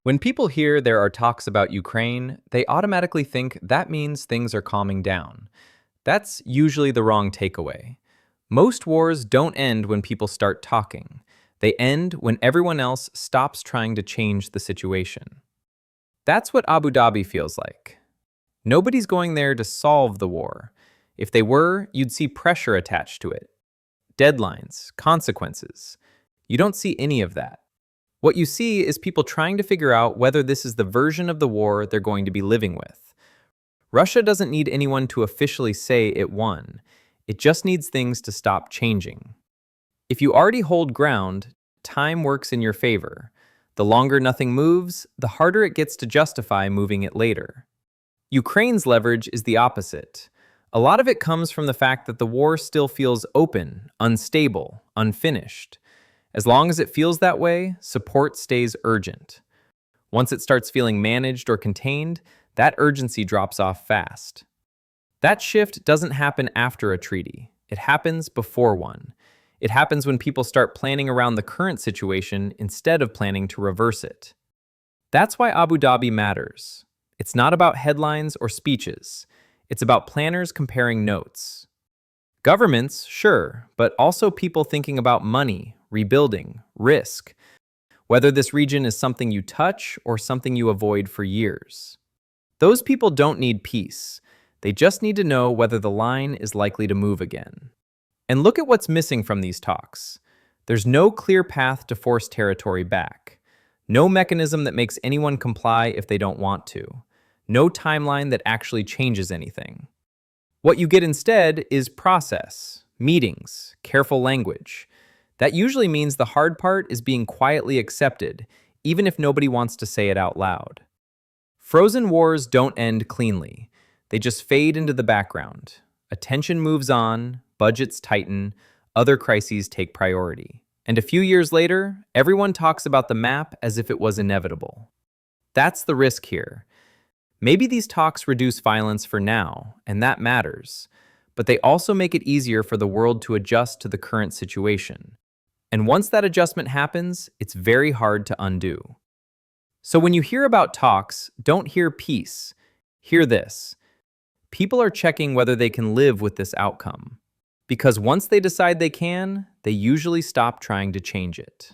When people hear there are talks about Ukraine, they automatically think that means things are calming down. That's usually the wrong takeaway. Most wars don't end when people start talking. They end when everyone else stops trying to change the situation. That's what Abu Dhabi feels like. Nobody's going there to solve the war. If they were, you'd see pressure attached to it. Deadlines, consequences. You don't see any of that. What you see is people trying to figure out whether this is the version of the war they're going to be living with. Russia doesn't need anyone to officially say it won. It just needs things to stop changing. If you already hold ground, time works in your favor. The longer nothing moves, the harder it gets to justify moving it later. Ukraine's leverage is the opposite. A lot of it comes from the fact that the war still feels open, unstable, unfinished. As long as it feels that way, support stays urgent. Once it starts feeling managed or contained, that urgency drops off fast. That shift doesn't happen after a treaty. It happens before one. It happens when people start planning around the current situation instead of planning to reverse it. That's why Abu Dhabi matters. It's not about headlines or speeches. It's about planners comparing notes. Governments, sure, but also people thinking about money, rebuilding, risk, whether this region is something you touch or something you avoid for years. Those people don't need peace. They just need to know whether the line is likely to move again. And look at what's missing from these talks. There's no clear path to force territory back. No mechanism that makes anyone comply if they don't want to. No timeline that actually changes anything. What you get instead is process, meetings, careful language. That usually means the hard part is being quietly accepted, even if nobody wants to say it out loud. Frozen wars don't end cleanly. They just fade into the background. Attention moves on, budgets tighten, other crises take priority. And a few years later, everyone talks about the map as if it was inevitable. That's the risk here. Maybe these talks reduce violence for now, and that matters, but they also make it easier for the world to adjust to the current situation. And once that adjustment happens, it's very hard to undo. So when you hear about talks, don't hear peace. Hear this. People are checking whether they can live with this outcome. Because once they decide they can, they usually stop trying to change it.